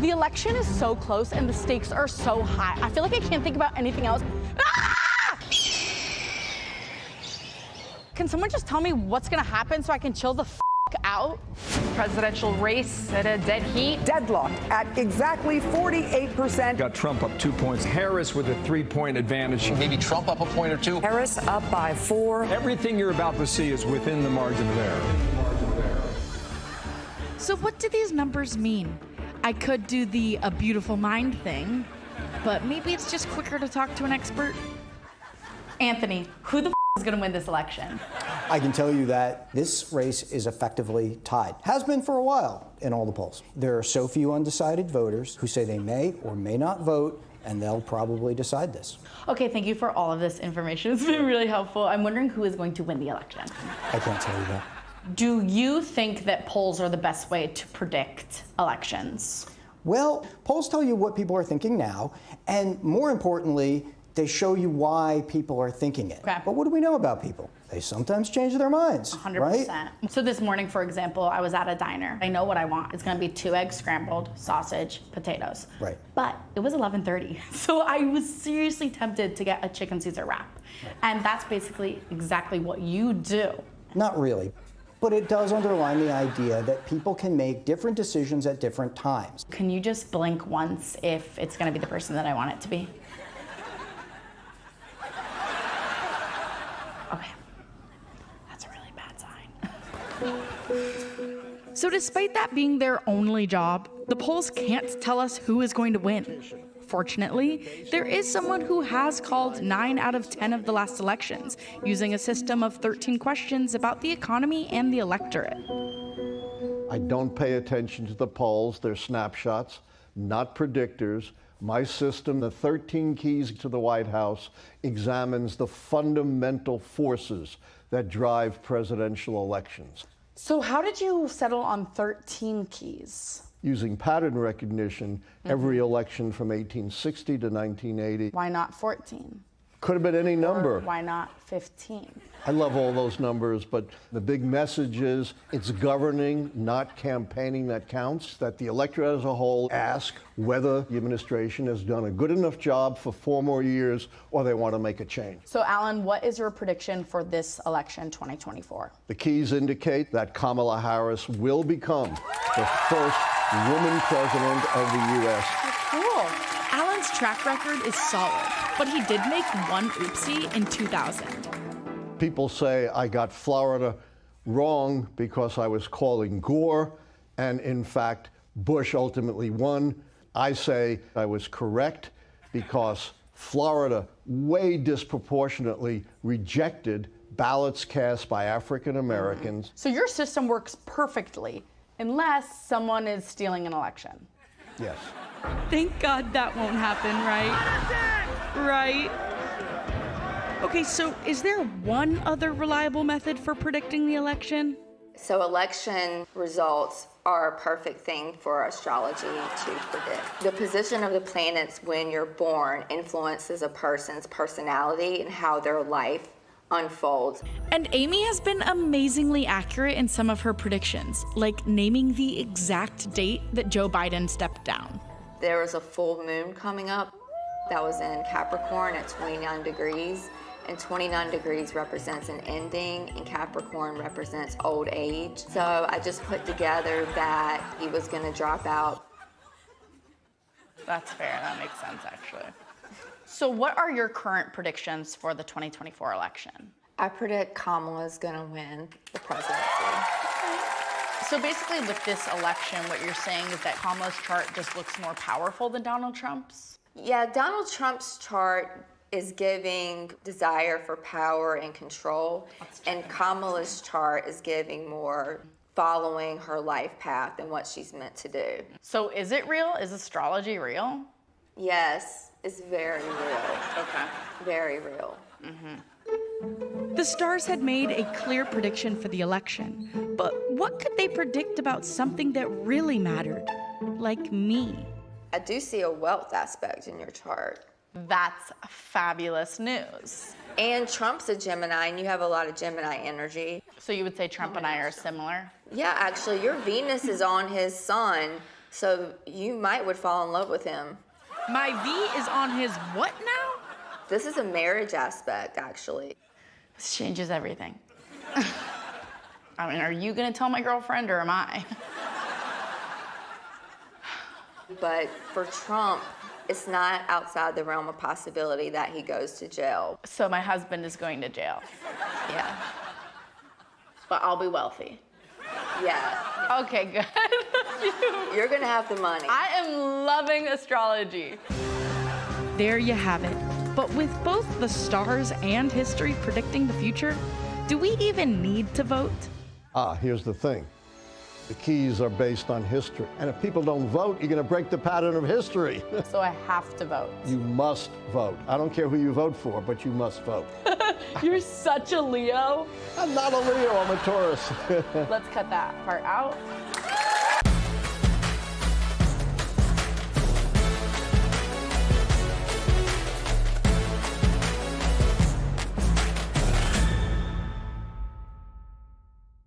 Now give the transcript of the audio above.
The election is so close and the stakes are so high. I feel like I can't think about anything else. Ah! Can someone just tell me what's gonna happen so I can chill the f out? Presidential race at a dead heat. Deadlocked at exactly 48%. Got Trump up 2 points. Harris with a 3-point advantage. Maybe Trump up a point or two. Harris up by 4. Everything you're about to see is within the margin of error. So what do these numbers mean? I could do the a beautiful mind thing, but maybe it's just quicker to talk to an expert. Anthony, who the f is gonna win this election? I can tell you that this race is effectively tied. Has been for a while in all the polls. There are so few undecided voters who say they may or may not vote, and they'll probably decide this. Okay, thank you for all of this information. It's been really helpful. I'm wondering who is going to win the election. I can't tell you that. Do you think that polls are the best way to predict elections? Well, polls tell you what people are thinking now, and more importantly, they show you why people are thinking it. Okay. But what do we know about people? They sometimes change their minds, 100%. right? So this morning, for example, I was at a diner. I know what I want. It's gonna be 2 eggs scrambled, sausage, potatoes. Right. But it was 11:30, so I was seriously tempted to get a chicken Caesar wrap. Right. And that's basically exactly what you do. Not really. But it does underline the idea that people can make different decisions at different times. Can you just blink once if it's gonna be the person that I want it to be? Okay. That's a really bad sign. So despite that being their only job, the polls can't tell us who is going to win. Fortunately, there is someone who has called 9 out of 10 of the last elections, using a system of 13 questions about the economy and the electorate. I don't pay attention to the polls. They're snapshots, not predictors. My system, the 13 keys to the White House, examines the fundamental forces that drive presidential elections. So how did you settle on 13 keys? Using pattern recognition, every election from 1860 to 1980. Why not 14? Could have been any number. Or why not 15? I love all those numbers, but the big message is it's governing, not campaigning, that counts. That the electorate as a whole ask whether the administration has done a good enough job for 4 more years or they want to make a change. So Alan, what is your prediction for this election 2024? The keys indicate that Kamala Harris will become the first woman president of the U.S. Cool. Alan's track record is solid, but he did make one oopsie in 2000. People say I got Florida wrong because I was calling Gore, and in fact, Bush ultimately won. I say I was correct because Florida way disproportionately rejected ballots cast by African Americans. So your system works perfectly unless someone is stealing an election. Yes. Thank God that won't happen, right? Right. Okay, so is there one other reliable method for predicting the election? So election results are a perfect thing for astrology to predict. The position of the planets when you're born influences a person's personality and how their life unfolds. And Amy has been amazingly accurate in some of her predictions, like naming the exact date that Joe Biden stepped down. There was a full moon coming up that was in Capricorn at 29 degrees. And 29 degrees represents an ending, and Capricorn represents old age. So I just put together that he was going to drop out. That's fair. That makes sense, actually. So what are your current predictions for the 2024 election? I predict Kamala is going to win the presidency. So basically with this election, what you're saying is that Kamala's chart just looks more powerful than Donald Trump's? Yeah, Donald Trump's chart is giving desire for power and control, and Kamala's chart is giving more following her life path and what she's meant to do. So is it real? Is astrology real? Yes, it's very real. Okay. Very real. The stars had made a clear prediction for the election, but what could they predict about something that really mattered, like me? I do see a wealth aspect in your chart. That's fabulous news. And Trump's a Gemini, and you have a lot of Gemini energy. So you would say Trump and I are similar? Yeah, actually, your Venus is on his sun, So you would fall in love with him. My V is on his what now? This is a marriage aspect, actually. This changes everything. I mean, are you gonna tell my girlfriend or am I? But for Trump, it's not outside the realm of possibility that he goes to jail. So my husband is going to jail. Yeah. But I'll be wealthy. Yeah. Okay, good. You're gonna have the money. I am loving astrology. There you have it. But with both the stars and history predicting the future, do we even need to vote? Here's the thing. The keys are based on history. And if people don't vote, you're going to break the pattern of history. So I have to vote. You must vote. I don't care who you vote for, but you must vote. You're such a Leo. I'm not a Leo, I'm a Taurus. Let's cut that part out.